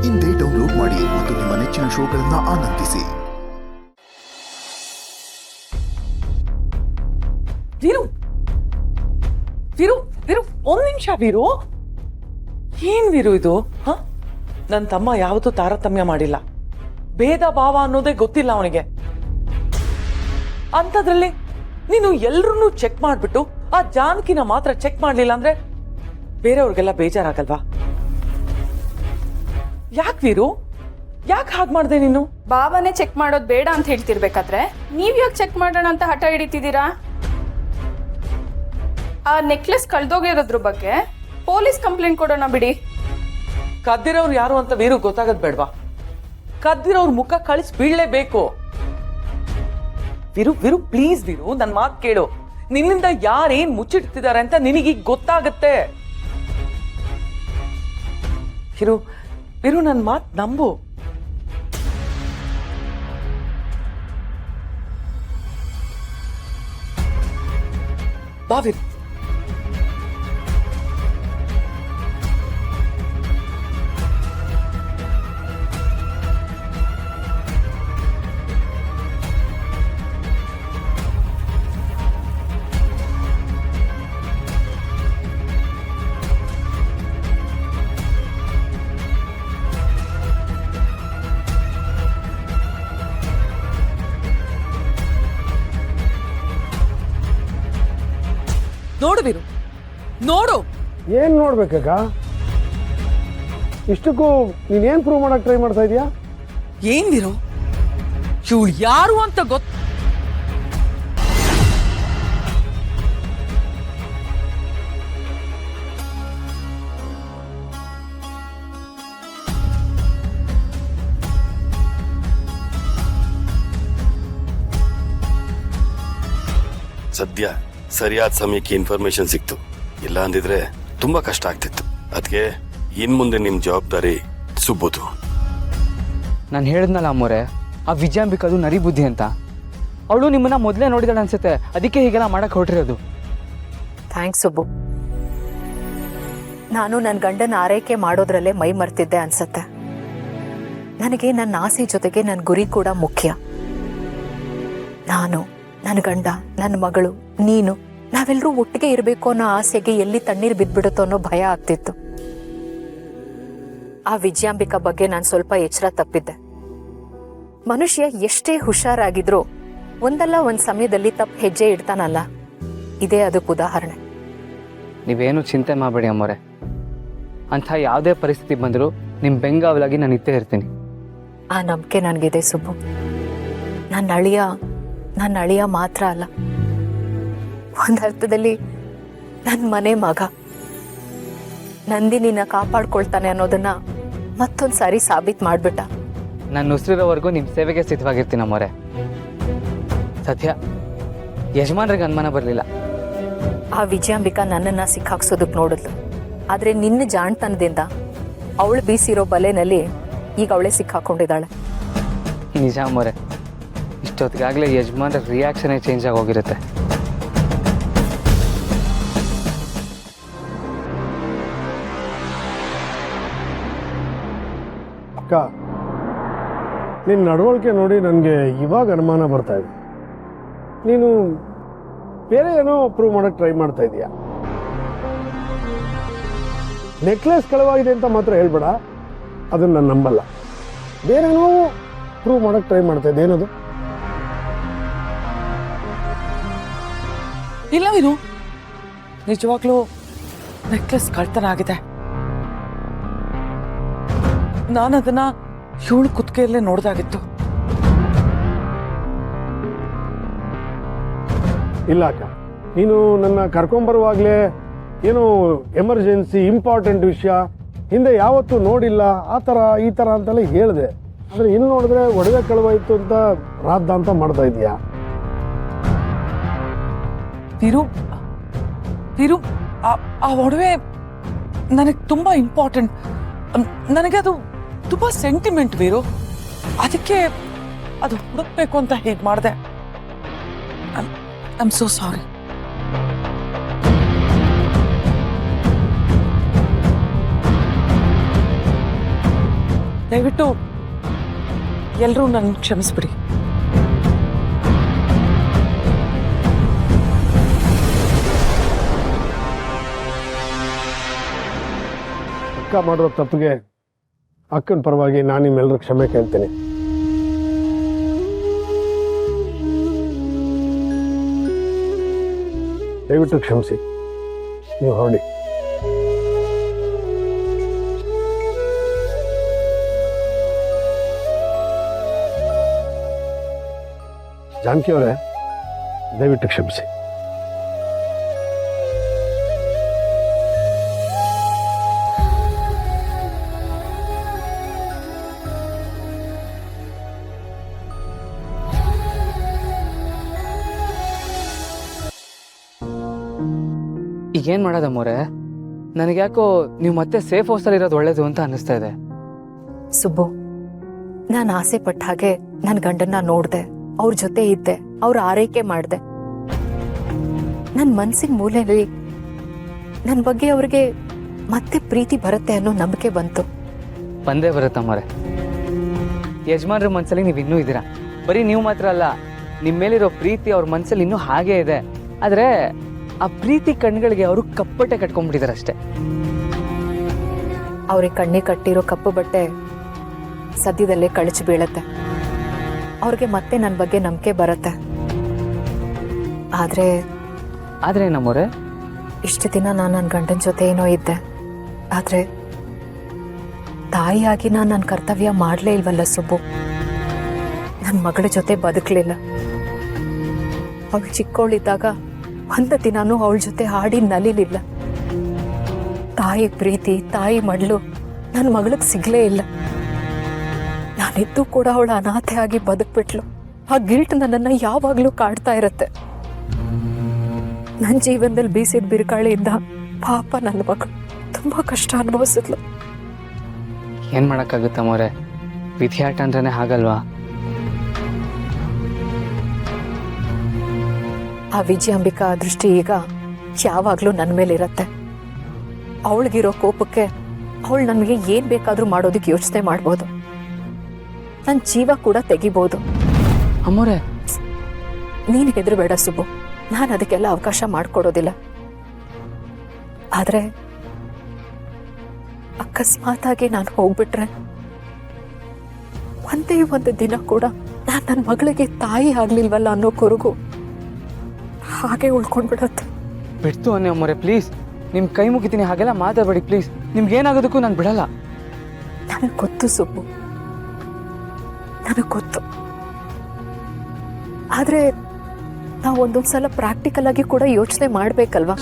ಇಂದೇ ಡೌನ್ಲೋಡ್ ಮಾಡಿ ಮತ್ತು ನಿಮ್ಮ ನೆಚ್ಚಿನ ಶೋಗಳನ್ನು ಆನಂದಿಸಿ. ವೀರು ವೀರು ವೀರು ಒಂದ್ ನಿಮಿಷ ವೀರು. ಏನ್ ವೀರು ಇದು? ನನ್ನ ತಮ್ಮ ಯಾವತ್ತೂ ತಾರತಮ್ಯ ಮಾಡಿಲ್ಲ. ಭೇದ ಭಾವ ಅನ್ನೋದೇ ಗೊತ್ತಿಲ್ಲ ಅವನಿಗೆ. ಅಂಥದ್ರಲ್ಲಿ ನೀನು ಎಲ್ರನ್ನೂ ಚೆಕ್ ಮಾಡ್ಬಿಟ್ಟು ಆ ಜಾನಕಿನ ಮಾತ್ರ ಚೆಕ್ ಮಾಡ್ಲಿಲ್ಲ ಅಂದ್ರೆ ಬೇರೆಯವ್ರಿಗೆಲ್ಲ ಬೇಜಾರಾಗಲ್ವಾ? ಯಾಕೆ ವೀರು, ಯಾಕೆ ಹಾಗೆ ಮಾಡ್ದೆ ನೀನು? ಬಾಬಾನೇ ಚೆಕ್ ಮಾಡೋದು ಬೇಡ ಅಂತ ಹೇಳ್ತಿರ್ಬೇಕಾದ್ರೆ ನೀವ್ ಯಾಕೆ ಚೆಕ್ ಮಾಡೋಣ ಅಂತ ಹಠ ಹಿಡಿತಿದ್ದೀರಾ? ಆ ನೆಕ್ಲೆಸ್ ಕಳ್ದೋಗಿರೋದ್ರ ಬಗ್ಗೆ ಪೊಲೀಸ್ ಕಂಪ್ಲೇಂಟ್ ಕೊಡೋಣ ಬಿಡಿ. ಕದ್ದಿರೋರು ಯಾರು ಅಂತ ವೀರು ಗೊತ್ತಾಗದ್ ಬೇಡ್ವಾ? ಕದ್ದಿರೋರ್ ಮುಖ ಕಳಿಸಿ ಬೀಳ್ಲೇಬೇಕು. ವೀರು ವೀರು ಪ್ಲೀಸ್ ವೀರು, ನನ್ ಮಾತು ಕೇಳು. ನಿನ್ನಿಂದ ಯಾರೇನ್ ಮುಚ್ಚಿಡ್ತಿದ್ದಾರೆ ಅಂತ ನಿನಗೀಗ ಗೊತ್ತಾಗತ್ತೆ. ವೀರು ವೀರು ನನ್ ಮಾತು ನಂಬು. ಬಾ ವೀರು. ನೋಡು ವೀರು, ನೋಡು. ಏನ್ ನೋಡ್ಬೇಕಕ್ಕ? ಇಷ್ಟಕ್ಕೂ ನೀನೇನ್ ಪ್ರೂವ್ ಮಾಡಕ್ ಟ್ರೈ ಮಾಡ್ತಾ ಇದೀಯಾ? ಏನ್ ವೀರು, ಇವಳು ಯಾರು ಅಂತ ಗೊತ್ತ? ಸದ್ಯ ಸರಿಯಾದ ಸಮಯಕ್ಕೆ ಇನ್ಫಾರ್ಮೇಶನ್ ಸಿಕ್ತು. ಇಲ್ಲ ಅಂದಿದ್ರೆ ತುಂಬಾ ಕಷ್ಟ ಆಗ್ತಿತ್ತು. ಅದಕ್ಕೆ ಇನ್ ಮುಂದೆ ನಿಮ್ ಜವಾಬ್ದಾರಿ ಸುಬ್ಬುದು. ನಾನು ಹೇಳಿದ್ನಲ್ಲ ಅಮ್ಮೋರೆ, ಆ ವಿಜಯಾಂಬಿಕದು ನರಿ ಬುದ್ಧಿ ಅಂತ. ಅವಳು ನಿಮ್ಮನ್ನ ಮೊದಲೇ ನೋಡಿದಾಳೆ ಅನ್ಸುತ್ತೆ, ಅದಕ್ಕೆ ಹೀಗೆಲ್ಲ ಮಾಡಕ್ ಹೊರಟಿರೋದು. ಥ್ಯಾಂಕ್ಸ್ ಸುಬ್ಬು. ನಾನು ನನ್ನ ಗಂಡನ ಆರೈಕೆ ಮಾಡೋದ್ರಲ್ಲೇ ಮೈ ಮರ್ತಿದ್ದೆ ಅನ್ಸತ್ತೆ. ನನಗೆ ನನ್ನ ಆಸೆ ಜೊತೆಗೆ ನನ್ನ ಗುರಿ ಕೂಡ ಮುಖ್ಯ. ನಾನು, ನನ್ನ ಗಂಡ, ನನ್ನ ಮಗಳು, ನೀನು ನಾವೆಲ್ಲರೂ ಒಟ್ಟಿಗೆ ಇರಬೇಕು ಅನ್ನೋ ಆಸೆಗೆ ಎಲ್ಲಿ ತಣ್ಣೀರು ಬಿದ್ದ್ಬಿಡುತ್ತೋ ಅನ್ನೋ ಭಯ ಆಗ್ತಿತ್ತು. ಆ ವಿಜಯಾಂಬಿಕಾ ಬಗ್ಗೆ ನಾನು ಸ್ವಲ್ಪ ಎಚ್ಚರ ತಪ್ಪಿದ್ದೆ. ಮನುಷ್ಯ ಎಷ್ಟೇ ಹುಷಾರಾಗಿದ್ರೂ ಒಂದಲ್ಲ ಒಂದು ಸಮಯದಲ್ಲಿ ತಪ್ಪು ಹೆಜ್ಜೆ ಇಡ್ತಾನಲ್ಲ, ಇದೇ ಅದಕ್ಕೆ ಉದಾಹರಣೆ. ನೀವೇನು ಚಿಂತೆ ಮಾಡಬೇಡಿ ಅಮ್ಮೋರೆ. ಅಂಥ ಯಾವುದೇ ಪರಿಸ್ಥಿತಿ ಬಂದರೂ ನಿಮ್ಮ ಬೆಂಗಾವಲಾಗಿ ನಾನು ಇತ್ತೇ ಇರ್ತೀನಿ. ಆ ನಂಬಿಕೆ ನನಗಿದೆ ಸುಬ್ಬು. ನನ್ನ ಅಳಿಯ ಮಾತ್ರ ಅಲ್ಲ, ಒಂದರ್ಥದಲ್ಲಿ ನನ್ನ ಮನೆ ಮಗ. ನಂದಿನಿನ ಕಾಪಾಡ್ಕೊಳ್ತಾನೆ ಅನ್ನೋದನ್ನ ಮತ್ತೊಂದು ಸಾರಿ ಸಾಬೀತು ಮಾಡ್ಬಿಟ್ಟ. ನಾನು ಉಸಿರಿರೋವರೆಗೂ ನಿಮ್ಮ ಸೇವೆಗೆ ಸಿದ್ಧವಾಗಿರ್ತೀನಿ ಅಮ್ಮೋರೆ. ಸದ್ಯ ಯಜಮಾನ್ರಿಗೆ ಅನುಮಾನ ಬರಲಿಲ್ಲ. ಆ ವಿಜಯಾಂಬಿಕಾ ನನ್ನನ್ನು ಸಿಕ್ಕಾಕ್ಸೋದಕ್ಕೆ ನೋಡಿದ್ಲು. ಆದರೆ ನಿನ್ನ ಜಾಣ್ತನದಿಂದ ಅವಳು ಬೀಸಿರೋ ಬಲೆನಲ್ಲಿ ಈಗ ಅವಳೇ ಸಿಕ್ಕಾಕೊಂಡಿದ್ದಾಳೆ. ನಿಜ ಅಮ್ಮೋರೆ, ಇಷ್ಟೊತ್ತಿಗಾಗಲೇ ಯಜಮಾನ್ರ ರಿಯಾಕ್ಷನೇ ಚೇಂಜ್ ಆಗಿ ಹೋಗಿರುತ್ತೆ. ಅಕ್ಕ, ನಿನ್ನ ನಡವಳಿಕೆ ನೋಡಿ ನನಗೆ ಇವಾಗ ಅನುಮಾನ ಬರ್ತಾ ಇದೆ. ನೀನು ಬೇರೆ ಏನೋ ಪ್ರೂವ್ ಮಾಡಕ್ಕೆ ಟ್ರೈ ಮಾಡ್ತಾ ಇದೀಯಾ. ನೆಕ್ಲೆಸ್ ಕಳವಾಗಿದೆ ಅಂತ ಮಾತ್ರ ಹೇಳ್ಬೇಡ, ಅದನ್ನ ನಾನು ನಂಬಲ್ಲ. ಬೇರೇನೋ ಪ್ರೂವ್ ಮಾಡಕ್ಕೆ ಟ್ರೈ ಮಾಡ್ತಾ ಇದ್ದೆ. ಏನದು? ಇಲ್ಲ ವೀರು, ನಿಜವಾಗ್ಲೂ ನೆಕ್ಲೆಸ್ ಕಳ್ತನ ಆಗಿದೆ. ನಾನದನ್ನ ಇವಳು ಕುತ್ತಿಗೆಯಲ್ಲೇ ನೋಡ್ದಾಗಿತ್ತು. ಇಲ್ಲ ಅಕ್ಕ, ನೀನು ನನ್ನ ಕರ್ಕೊಂಬರುವಾಗಲೇ ಏನೋ ಎಮರ್ಜೆನ್ಸಿ ಇಂಪಾರ್ಟೆಂಟ್ ವಿಷಯ, ಹಿಂದೆ ಯಾವತ್ತೂ ನೋಡಿಲ್ಲ, ಆ ಥರ ಈ ಥರ ಅಂತೆಲ್ಲ ಹೇಳಿದೆ. ಆದರೆ ಇಲ್ಲಿ ನೋಡಿದ್ರೆ ಒಡವೆ ಕಳವಾಯಿತು ಅಂತ ರಾದ್ದ ಅಂತ ಮಾಡ್ತಾ ಇದೀಯಾ. ವೀರು ವೀರು, ಆ ಒಡವೆ ನನಗೆ ತುಂಬಾ ಇಂಪಾರ್ಟೆಂಟ್. ನನಗೆ ಅದು ತುಂಬಾ ಸೆಂಟಿಮೆಂಟ್ ವೀರು. ಅದಕ್ಕೆ ಅದು ಹುಡುಕ್ಬೇಕು ಅಂತ ಹೀಗೆ ಮಾಡಿದೆ. I am so sorry. ದಯವಿಟ್ಟು ಎಲ್ಲರೂ ನನ್ನ ಕ್ಷಮಿಸ್ಬಿಡಿ. ಅಕ್ಕ ಮಾಡಿರೋ ತಪ್ಪಿಗೆ ಅಕ್ಕನ ಪರವಾಗಿ ನಾನು ನಿಮ್ಮೆಲ್ಲರೂ ಕ್ಷಮೆ ಕೇಳ್ತೇನೆ. ದಯವಿಟ್ಟು ಕ್ಷಮಿಸಿ, ನೀವು ಹೊರಡಿ. ಜಾನಕಿ ಅವರೇ, ದಯವಿಟ್ಟು ಕ್ಷಮಿಸಿ. ಈಗೇನು ಮಾಡೋದಮ್ಮೋರೆ? ನನಗೆ ಯಾಕೋ ನೀವು ಮತ್ತೆ ಸೇಫ್ ಹೌಸಲ್ಲಿ ಇರೋದು ಒಳ್ಳೇದು ಅಂತ ಅನ್ನಿಸ್ತಾ ಇದೆ. ಸುಬ್ಬು, ನಾನು ಆಸೆ ಪಟ್ಟ ಹಾಗೆ ನನ್ನ ಗಂಡನ್ನ ನೋಡ್ದೆ, ಅವ್ರ ಜೊತೆ ಇದ್ದೆ, ಅವ್ರ ಆರೈಕೆ ಮಾಡ್ದೆ. ನನ್ನ ಮನ್ಸಿನ ಮೂಲೆಯಲ್ಲಿ ನನ್ನ ಬಗ್ಗೆ ಅವ್ರಿಗೆ ಮತ್ತೆ ಪ್ರೀತಿ ಬರುತ್ತೆ ಅನ್ನೋ ನಂಬಿಕೆ ಬಂತು. ಬಂದೇ ಬರುತ್ತಮ್ಮೋರೆ. ಯಜಮಾನ್ರ ಮನಸ್ಸಲ್ಲಿ ನೀವು ಇನ್ನೂ ಇದ್ದೀರಾ. ಬರೀ ನೀವು ಮಾತ್ರ ಅಲ್ಲ, ನಿಮ್ಮ ಮೇಲಿರೋ ಪ್ರೀತಿ ಅವ್ರ ಮನಸ್ಸಲ್ಲಿ ಇನ್ನೂ ಹಾಗೇ ಇದೆ. ಆದರೆ ಆ ಪ್ರೀತಿ ಕಣ್ಗಳಿಗೆ ಅವರು ಕಪ್ಪಟ್ಟೆ ಕಟ್ಕೊಂಡ್ಬಿಟ್ಟಿದ್ದಾರೆ ಅಷ್ಟೇ. ಅವ್ರಿಗೆ ಕಣ್ಣಿಗೆ ಕಟ್ಟಿರೋ ಕಪ್ಪು ಬಟ್ಟೆ ಸದ್ಯದಲ್ಲೇ ಕಳಚಿ ಬೀಳತ್ತೆ. ಅವ್ರಿಗೆ ಮತ್ತೆ ನನ್ನ ಬಗ್ಗೆ ನಂಬಿಕೆ ಬರುತ್ತೆ. ಆದರೆ ನಮ್ಮೋರೆ, ಇಷ್ಟು ದಿನ ನಾನು ನನ್ನ ಗಂಡನ ಜೊತೆ ಏನೋ ಇದ್ದೆ. ಆದರೆ ತಾಯಿಯಾಗಿ ನಾನು ನನ್ನ ಕರ್ತವ್ಯ ಮಾಡಲೇ ಇಲ್ವಲ್ಲ ಸುಬ್ಬು. ನನ್ನ ಮಗಳ ಜೊತೆ ಬದುಕಲಿಲ್ಲ. ಅವಳು ಚಿಕ್ಕವಳಿದ್ದಾಗ ಒಂದು ದಿನಾನೂ ಅವಳ ಜೊತೆ ಹಾಡಿ ನಲಿಲಿಲ್ಲ. ತಾಯಿ ಪ್ರೀತಿ, ತಾಯಿ ಮಡ್ಲು ನನ್ನ ಮಗಳಿಗೆ ಸಿಗಲೇ ಇಲ್ಲ. ನಾನಿದ್ದು ಕೂಡ ಅವಳು ಅನಾಥೆ ಆಗಿ ಬದುಕ್ಬಿಟ್ಲು. ಆ ಗಿಲ್ಟ್ ನನ್ನನ್ನು ಯಾವಾಗಲೂ ಕಾಡ್ತಾ ಇರತ್ತೆ. ನನ್ನ ಜೀವನದಲ್ಲಿ ಬೀಸಿದ ಬಿರುಗಾಳಿಯಿಂದ ಪಾಪ ನನ್ನ ಮಗಳು ತುಂಬ ಕಷ್ಟ ಅನುಭವಿಸಿದ್ಲು. ಏನು ಮಾಡೋಕ್ಕಾಗುತ್ತಮ್ಮೋರೆ? ವಿಧಿಯಾಟ ಅಂದ್ರೇ ಹಾಗಲ್ವಾ? ಆ ವಿಜಯಾಂಬಿಕಾ ದೃಷ್ಟಿ ಈಗ ಯಾವಾಗಲೂ ನನ್ನ ಮೇಲಿರತ್ತೆ. ಅವಳಿಗಿರೋ ಕೋಪಕ್ಕೆ ಅವಳು ನನಗೆ ಏನು ಬೇಕಾದರೂ ಮಾಡೋದಕ್ಕೆ ಯೋಚನೆ ಮಾಡ್ಬೋದು. ನನ್ನ ಜೀವ ಕೂಡ ತೆಗಿಬೋದು. ಅಮ್ಮೋರೆ, ನೀನು ಹೆದರಬೇಡ ಸುಬ್ಬು, ನಾನು ಅದಕ್ಕೆಲ್ಲ ಅವಕಾಶ ಮಾಡಿಕೊಡೋದಿಲ್ಲ. ಆದರೆ ಅಕಸ್ಮಾತಾಗಿ ನಾನು ಹೋಗ್ಬಿಟ್ರೆ ಒಂದೇ ಒಂದು ದಿನ ಕೂಡ ನಾನು ನನ್ನ ಮಗಳಿಗೆ ತಾಯಿ ಆಗ್ಲಿಲ್ವಲ್ಲ ಅನ್ನೋ ಕೊರಗು ಹಾಗೆ ಉಳ್ಕೊಂಡ್ಬಿಡತ್ತೆ. ಬಿಡ್ತು ಅನ್ನಿ ಅಮ್ಮೋರೆ, ಪ್ಲೀಸ್. ನಿಮ್ಮ ಕೈ ಮುಗಿತೀನಿ, ಹಾಗೆಲ್ಲ ಮಾತಾಡಬೇಡಿ ಪ್ಲೀಸ್. ನಿಮ್ಗೇನಾಗೋದಕ್ಕೂ ನಾನು ಬಿಡಲ್ಲ. ನನಗೆ ಗೊತ್ತು ಸುಬ್ಬು, ನನಗೆ ಗೊತ್ತು. ಆದರೆ ನಾವು ಒಂದೊಂದ್ಸಲ ಪ್ರಾಕ್ಟಿಕಲ್ ಆಗಿ ಕೂಡ ಯೋಚನೆ ಮಾಡ್ಬೇಕಲ್ವಾ?